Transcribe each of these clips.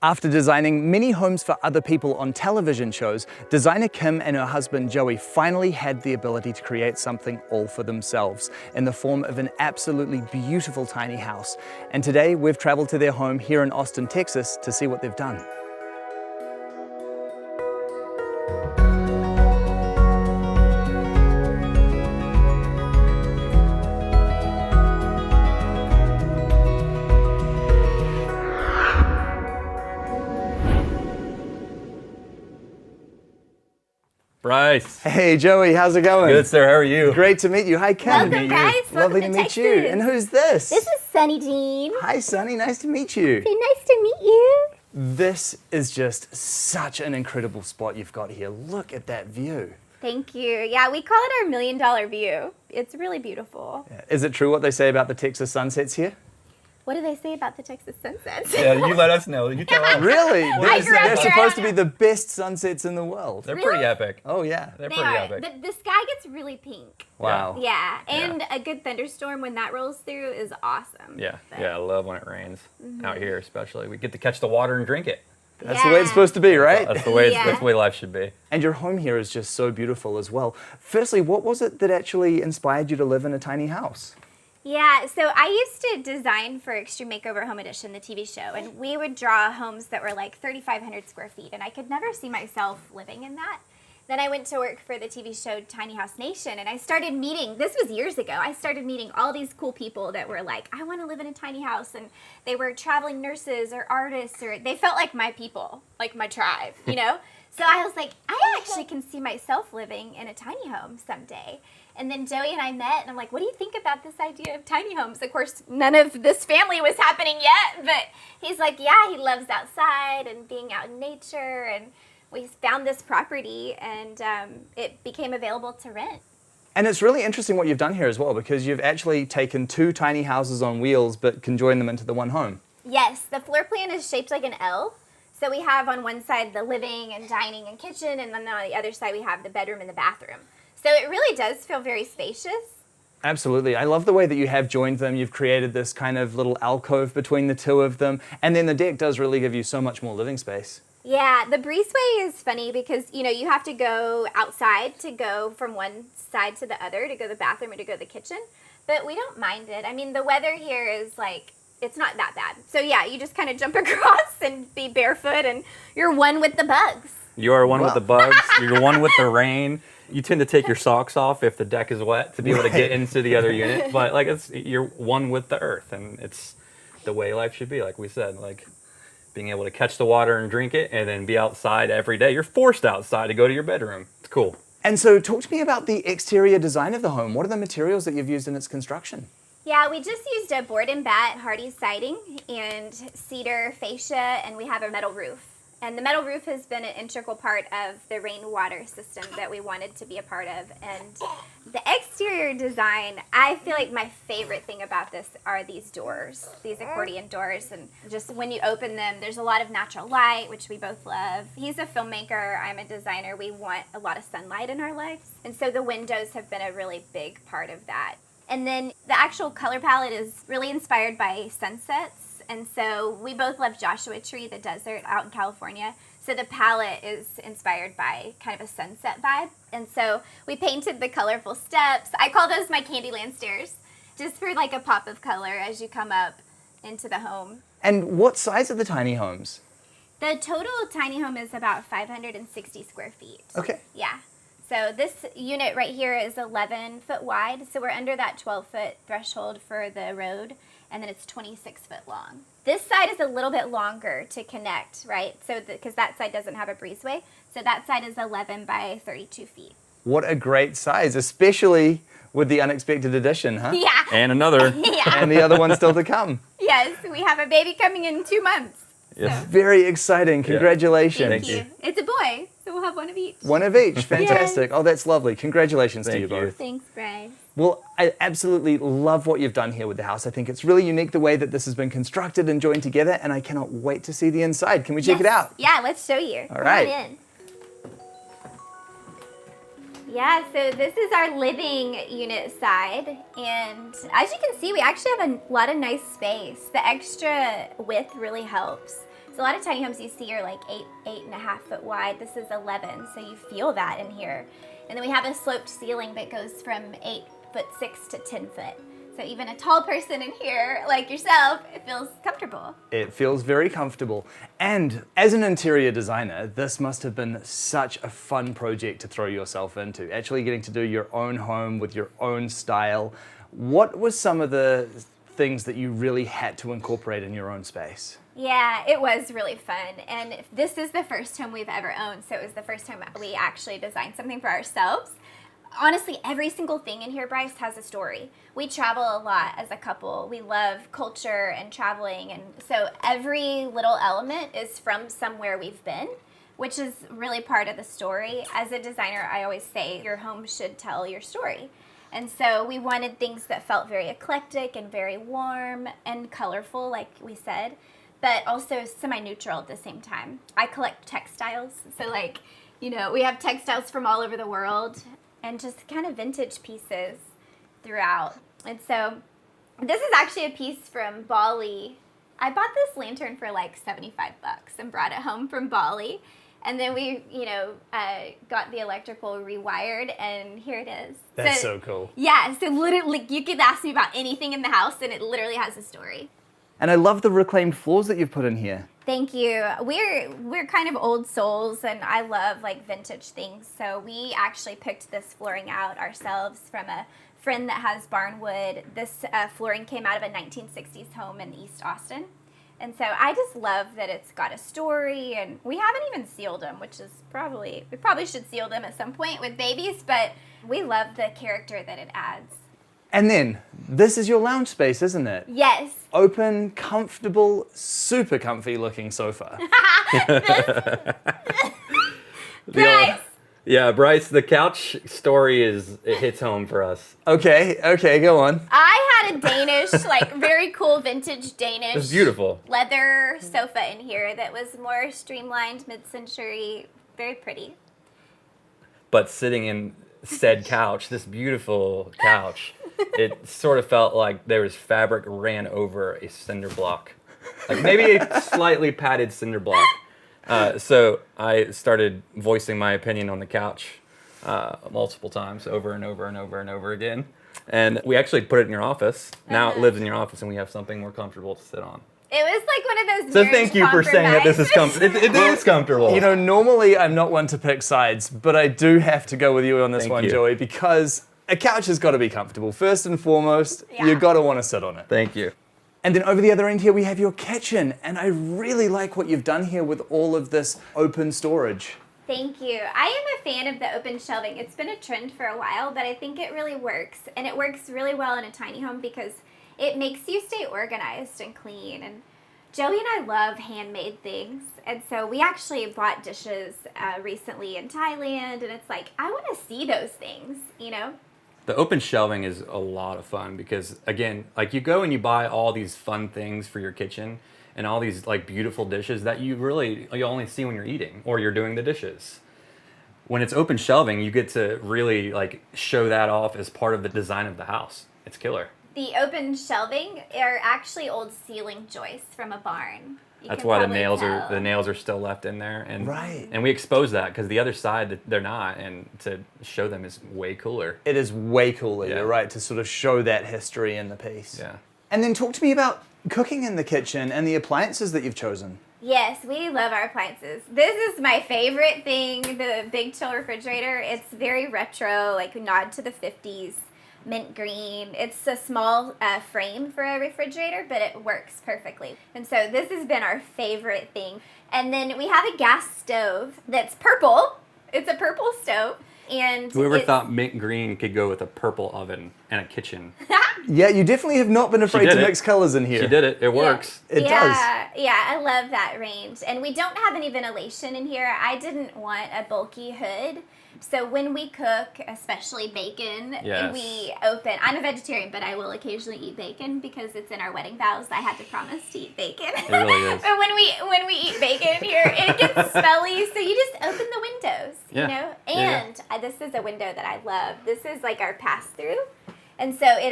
After designing many homes for other people on television shows, designer Kim and her husband Joey finally had the ability to create something all for themselves in the form of an absolutely beautiful tiny house. And today we've traveled to their home here in Austin, Texas to see what they've done. Bryce. Hey Joey, how's it going? Good, sir. How are you? Great to meet you. Hi Kim. Welcome, guys. Lovely to Welcome meet you. Texas. And who's this? This is Sunny Jean. Hi Sunny, nice to meet you. Hey, nice to meet you. This is just such an incredible spot you've got here. Look at that view. Thank you. Yeah, we call it our $1 million view. It's really beautiful. Is it true what they say about the Texas sunsets here? What do they say about the Texas sunsets? Yeah, you let us know. You tell us. Really? I grew up They're here, supposed I to don't be the best sunsets in the world. They're pretty epic. Oh yeah. They're They pretty are. epic. The sky gets really pink. Wow. Yeah, and a good thunderstorm when that rolls through is awesome. Yeah, But- yeah. I love when it rains out here, especially. We get to catch the water and drink it. That's the way it's supposed to be, right? That's the way. Yeah. That's the way life should be. And your home here is just so beautiful as well. Firstly, what was it that actually inspired you to live in a tiny house? Yeah, so I used to design for Extreme Makeover Home Edition, the TV show, and we would draw homes that were like 3,500 square feet, and I could never see myself living in that. Then I went to work for the TV show Tiny House Nation, and I started meeting, this was years ago, I started meeting all these cool people that were like, I want to live in a tiny house, and they were traveling nurses or artists, or they felt like my people, like my tribe, you know? So I was like, I actually can see myself living in a tiny home someday. And then Joey and I met, and I'm like, what do you think about this idea of tiny homes? Of course, none of this family was happening yet, but he's like, yeah, he loves outside and being out in nature, and we found this property, and it became available to rent. And it's really interesting what you've done here as well, because you've actually taken two tiny houses on wheels, but can join them into the one home. Yes, the floor plan is shaped like an L. So we have on one side the living and dining and kitchen, and then on the other side we have the bedroom and the bathroom. So it really does feel very spacious. Absolutely. I love the way that you have joined them. You've created this kind of little alcove between the two of them. And then the deck does really give you so much more living space. Yeah, the breezeway is funny because, you know, you have to go outside to go from one side to the other, to go to the bathroom or to go to the kitchen. But we don't mind it. I mean, the weather here is like, it's not that bad. So yeah, you just kind of jump across and be barefoot, and you're one with the bugs. You are one with Wow. the bugs. You're one with the rain. You tend to take your socks off if the deck is wet to be able to get into the other unit. But like you're one with the earth, and it's the way life should be. Like we said, like being able to catch the water and drink it, and then be outside every day. You're forced outside to go to your bedroom. It's cool. And so talk to me about the exterior design of the home. What are the materials that you've used in its construction? Yeah, we just used a board and bat hardy siding and cedar fascia, and we have a metal roof. And the metal roof has been an integral part of the rainwater system that we wanted to be a part of. And the exterior design, I feel like my favorite thing about this are these doors, these accordion doors. And just when you open them, there's a lot of natural light, which we both love. He's a filmmaker, I'm a designer. We want a lot of sunlight in our lives. And so the windows have been a really big part of that. And then the actual color palette is really inspired by sunsets. And so we both love Joshua Tree, the desert out in California. So the palette is inspired by kind of a sunset vibe. And so we painted the colorful steps. I call those my Candyland stairs, just for like a pop of color as you come up into the home. And what size are the tiny homes? The total tiny home is about 560 square feet. Okay. Yeah. So this unit right here is 11 foot wide. So we're under that 12-foot threshold for the road. And then it's 26 foot long. This side is a little bit longer to connect, right? So because that side doesn't have a breezeway. So that side is 11 by 32 feet. What a great size, especially with the unexpected addition, huh? Yeah. And another. Yeah. And the other one still to come. Yes, we have a baby coming in 2 months. Yes. Very exciting. Congratulations. Thank you. you. It's a boy, so we'll have one of each. One of each. Fantastic. Oh, that's lovely. Congratulations to Thank you you. both. Thanks, Bryce. Well, I absolutely love what you've done here with the house. I think it's really unique the way that this has been constructed and joined together, and I cannot wait to see the inside. Can we check it Yes. out? Yeah, let's show you. All right. Come on in. Yeah, so this is our living unit side, and as you can see, we actually have a lot of nice space. The extra width really helps. So a lot of tiny homes you see are like 8.5 foot wide. This is 11, so you feel that in here. And then we have a sloped ceiling that goes from 8'6" to 10 foot. So even a tall person in here, like yourself, it feels comfortable. It feels very comfortable. And as an interior designer, this must have been such a fun project to throw yourself into, actually getting to do your own home with your own style. What was some of the things that you really had to incorporate in your own space? Yeah, it was really fun. And this is the first home we've ever owned, so it was the first time we actually designed something for ourselves. Honestly, every single thing in here, Bryce, has a story. We travel a lot as a couple. We love culture and traveling, and so every little element is from somewhere we've been, which is really part of the story. As a designer, I always say your home should tell your story. And so we wanted things that felt very eclectic and very warm and colorful, like we said, but also semi-neutral at the same time. I collect textiles, so like, we have textiles from all over the world, and just kind of vintage pieces throughout. And so this is actually a piece from Bali. I bought this lantern for like $75 and brought it home from Bali. And then we, got the electrical rewired, and here it is. That's so cool. Yeah, so literally you could ask me about anything in the house, and it literally has a story. And I love the reclaimed floors that you've put in here. Thank you. We're kind of old souls, and I love like vintage things. So we actually picked this flooring out ourselves from a friend that has barnwood. This flooring came out of a 1960s home in East Austin. And so I just love that it's got a story, and we haven't even sealed them, which is we probably should seal them at some point with babies, but we love the character that it adds. And then, this is your lounge space, isn't it? Yes. Open, comfortable, super comfy looking sofa. Bryce. Yeah, Bryce, the couch story it hits home for us. Okay, go on. I had a Danish, like very cool vintage Danish. It's beautiful. Leather sofa in here that was more streamlined, mid-century, very pretty. But sitting in said couch, this beautiful couch, it sort of felt like there was fabric ran over a cinder block. Like maybe a slightly padded cinder block. So I started voicing my opinion on the couch multiple times, over and over and over and over again. And we actually put it in your office. Now it lives in your office, and we have something more comfortable to sit on. It was like one of those So thank you for saying that this is comfortable. It is comfortable. Normally I'm not one to pick sides, but I do have to go with you on this one, Joey, because a couch has got to be comfortable. First and foremost, you've got to want to sit on it. Thank you. And then over the other end here, we have your kitchen. And I really like what you've done here with all of this open storage. Thank you. I am a fan of the open shelving. It's been a trend for a while, but I think it really works. And it works really well in a tiny home because it makes you stay organized and clean. And Joey and I love handmade things. And so we actually bought dishes recently in Thailand. And it's like, I want to see those things, The open shelving is a lot of fun because, again, like you go and you buy all these fun things for your kitchen and all these like beautiful dishes that you only see when you're eating or you're doing the dishes. When it's open shelving, you get to really like show that off as part of the design of the house. It's killer. The open shelving are actually old ceiling joists from a barn. That's why the nails are still left in there, and right. And we expose that because the other side they're not, and to show them is way cooler. It is way cooler. Yeah. You're right, to sort of show that history in the piece. Yeah. And then talk to me about cooking in the kitchen and the appliances that you've chosen. Yes, we love our appliances. This is my favorite thing, the Big Chill refrigerator. It's very retro, like nod to the 50s. Mint green. It's a small frame for a refrigerator, but it works perfectly. And so this has been our favorite thing. And then we have a gas stove that's purple. It's a purple stove. And whoever thought mint green could go with a purple oven and a kitchen. Yeah, you definitely have not been afraid to mix colors in here. She did it. It works. It does. Yeah, I love that range. And we don't have any ventilation in here. I didn't want a bulky hood. So when we cook, especially bacon, we open. I'm a vegetarian, but I will occasionally eat bacon because it's in our wedding vows. I had to promise to eat bacon. It really is. But when we eat bacon here, it gets smelly. So you just open the windows, you know. And this is a window that I love. This is like our pass through, and so it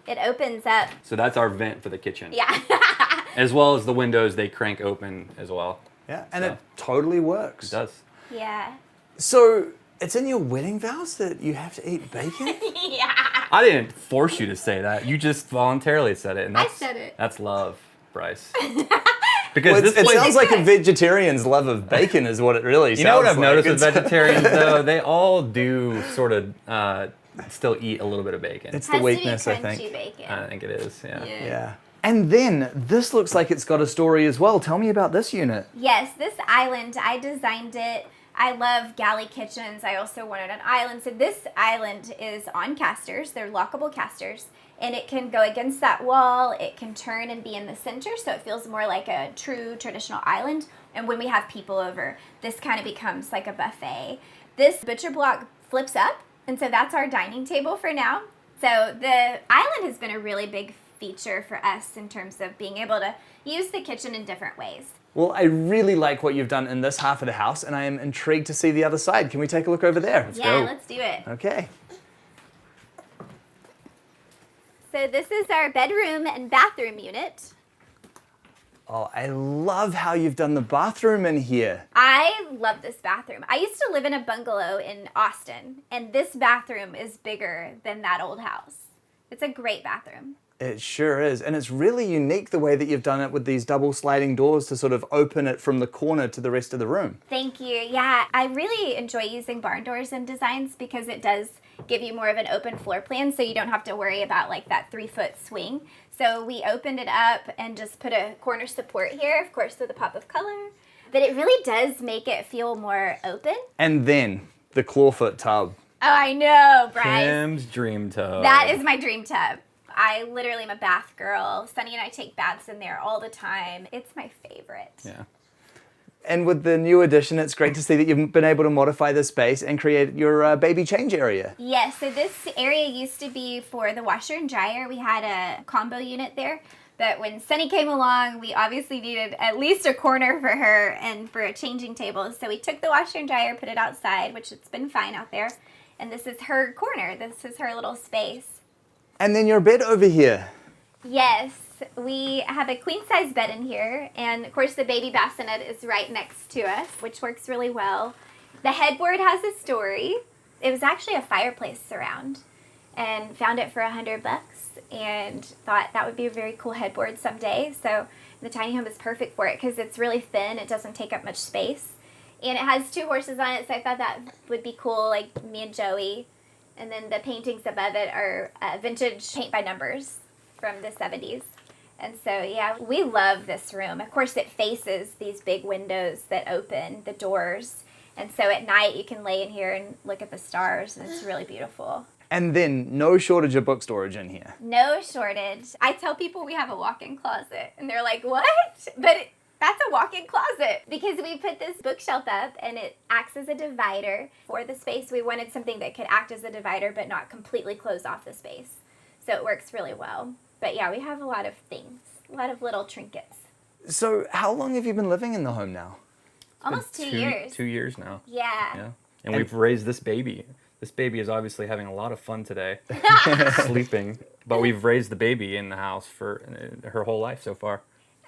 It opens up. So that's our vent for the kitchen. Yeah. As well as the windows, they crank open as well. Yeah, and it totally works. It does. Yeah. So it's in your wedding vows that you have to eat bacon? Yeah. I didn't force you to say that. You just voluntarily said it. And I that's, said it. That's love, Bryce. Because Well, this it place, sounds like a vegetarian's love of bacon is what it really sounds like. you know what I've noticed with It's- vegetarians though? They all do sort of still eat a little bit of bacon. It's the weakness, I think. Crunchy bacon. I think it is, yeah. Yeah. And then this looks like it's got a story as well. Tell me about this unit. Yes, this island, I designed it. I love galley kitchens. I also wanted an island. So this island is on casters. They're lockable casters. And it can go against that wall. It can turn and be in the center. So it feels more like a true traditional island. And when we have people over, this kind of becomes like a buffet. This butcher block flips up. And so that's our dining table for now. So the island has been a really big feature for us in terms of being able to use the kitchen in different ways. Well, I really like what you've done in this half of the house, and I am intrigued to see the other side. Can we take a look over there? Yeah, let's do it. Okay. So this is our bedroom and bathroom unit. Oh, I love how you've done the bathroom in here. I love this bathroom. I used to live in a bungalow in Austin, and this bathroom is bigger than that old house. It's a great bathroom. It sure is. And it's really unique the way that you've done it with these double sliding doors to sort of open it from the corner to the rest of the room. Thank you. Yeah, I really enjoy using barn doors in designs because it does give you more of an open floor plan, so you don't have to worry about like that 3-foot swing. So we opened it up and just put a corner support here, of course with a pop of color. But it really does make it feel more open. And then the clawfoot tub. Oh, I know, Bryce. Kim's dream tub. That is my dream tub. I literally am a bath girl. Sunny and I take baths in there all the time. It's my favorite. Yeah. And with the new addition, it's great to see that you've been able to modify the space and create your baby change area. Yes, so this area used to be for the washer and dryer. We had a combo unit there, but when Sunny came along, we obviously needed at least a corner for her and for a changing table. So we took the washer and dryer, put it outside, which it's been fine out there. And this is her corner. This is her little space. And then your bed over here. Yes, we have a queen size bed in here, and of course the baby bassinet is right next to us, which works really well. The headboard has a story. It was actually a fireplace surround, and found it for $100 and thought that would be a very cool headboard someday. So the tiny home is perfect for it because it's really thin, it doesn't take up much space, and it has 2 horses on it, so I thought that would be cool, like me and Joey. And then the paintings above it are vintage paint by numbers from the 70s. And so, yeah, we love this room. Of course, it faces these big windows that open, the doors. And so at night, you can lay in here and look at the stars, and it's really beautiful. And then no shortage of book storage in here. No shortage. I tell people we have a walk-in closet, and they're like, what? But that's a walk-in closet because we put this bookshelf up and it acts as a divider for the space. We wanted something that could act as a divider but not completely close off the space. So it works really well. But yeah, we have a lot of things, a lot of little trinkets. So how long have you been living in the home now? Almost 2 years. 2 years now. Yeah. Yeah. And we've raised this baby. This baby is obviously having a lot of fun today, sleeping. But we've raised the baby in the house for her whole life so far.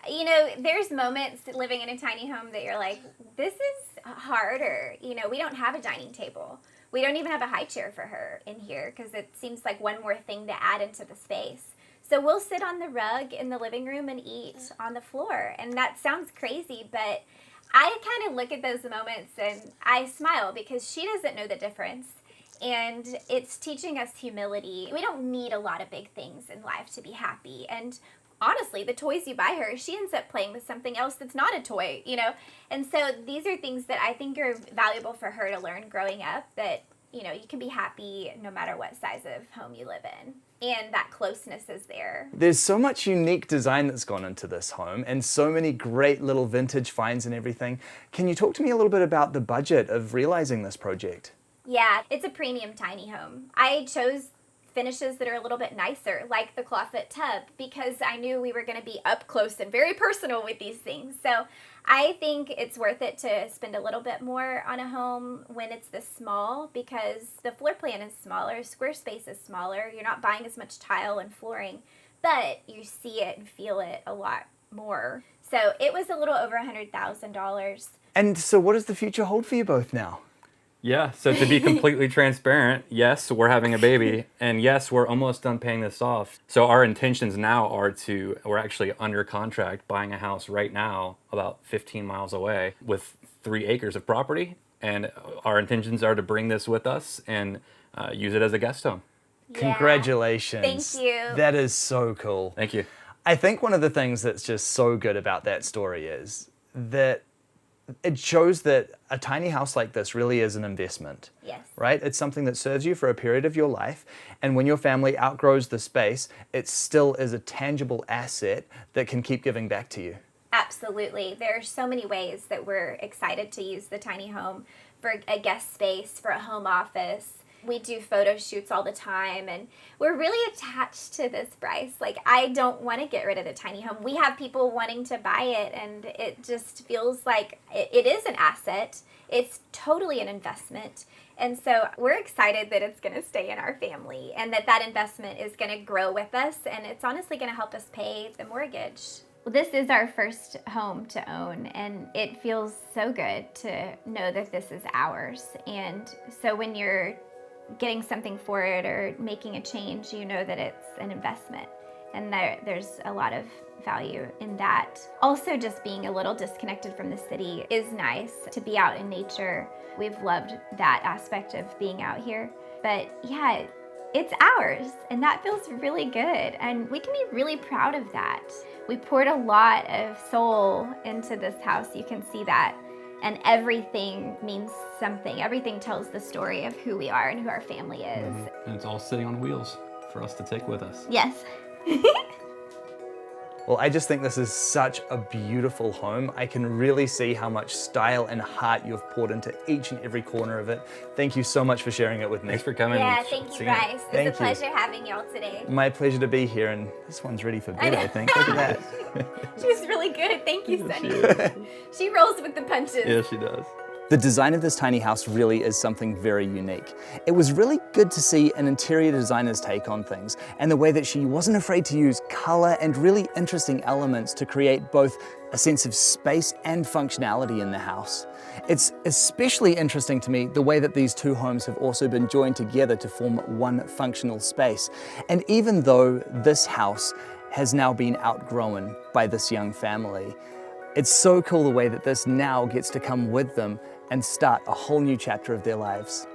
You know, there's moments living in a tiny home that you're like, this is harder. You know, we don't have a dining table. We don't even have a high chair for her in here because it seems like one more thing to add into the space. So we'll sit on the rug in the living room and eat on the floor. And that sounds crazy, but I kind of look at those moments and I smile because she doesn't know the difference. And it's teaching us humility. We don't need a lot of big things in life to be happy. And honestly, the toys you buy her, she ends up playing with something else that's not a toy, you know? And so these are things that I think are valuable for her to learn growing up, that, you know, you can be happy no matter what size of home you live in. And that closeness is there. There's so much unique design that's gone into this home and so many great little vintage finds and everything. Can you talk to me a little bit about the budget of realizing this project? Yeah, it's a premium tiny home. I chose finishes that are a little bit nicer, like the clawfoot tub, because I knew we were going to be up close and very personal with these things. So I think it's worth it to spend a little bit more on a home when it's this small because the floor plan is smaller, square space is smaller, you're not buying as much tile and flooring, but you see it and feel it a lot more. So it was a little over $100,000. And so what does the future hold for you both now? Yeah, so to be completely transparent, yes, we're having a baby, and yes, we're almost done paying this off. So our intentions now are we're actually under contract buying a house right now about 15 miles away with 3 acres of property, and our intentions are to bring this with us and use it as a guest home. Yeah. Congratulations. Thank you. That is so cool. Thank you. I think one of the things that's just so good about that story is that it shows that a tiny house like this really is an investment. Yes. Right? It's something that serves you for a period of your life, and when your family outgrows the space, it still is a tangible asset that can keep giving back to you. Absolutely. There are so many ways that we're excited to use the tiny home for a guest space, for a home office. We do photo shoots all the time, and we're really attached to this, Bryce. Like, I don't want to get rid of the tiny home. We have people wanting to buy it, and it just feels like it is an asset. It's totally an investment. And so we're excited that it's going to stay in our family and that investment is going to grow with us, and it's honestly going to help us pay the mortgage. Well, this is our first home to own, and it feels so good to know that this is ours. And so when you're getting something for it or making a change, you know that it's an investment, and there's a lot of value in that. Also, just being a little disconnected from the city is nice, to be out in nature. We've loved that aspect of being out here, but yeah, it's ours, and that feels really good, and we can be really proud of that. We poured a lot of soul into this house, you can see that. And everything means something. Everything tells the story of who we are and who our family is. Mm-hmm. And it's all sitting on wheels for us to take with us. Yes. Well, I just think this is such a beautiful home. I can really see how much style and heart you've poured into each and every corner of it. Thank you so much for sharing it with me. Thanks for coming. Yeah, and thank you, seeing it. Bryce. Thank It's a you. pleasure having y'all today. My pleasure to be here, and this one's ready for bed, I think. Look at that. She's really good. Thank you, Sunny. She rolls with the punches. Yeah, she does. The design of this tiny house really is something very unique. It was really good to see an interior designer's take on things, and the way that she wasn't afraid to use color and really interesting elements to create both a sense of space and functionality in the house. It's especially interesting to me the way that these two homes have also been joined together to form one functional space. And even though this house has now been outgrown by this young family, it's so cool the way that this now gets to come with them and start a whole new chapter of their lives.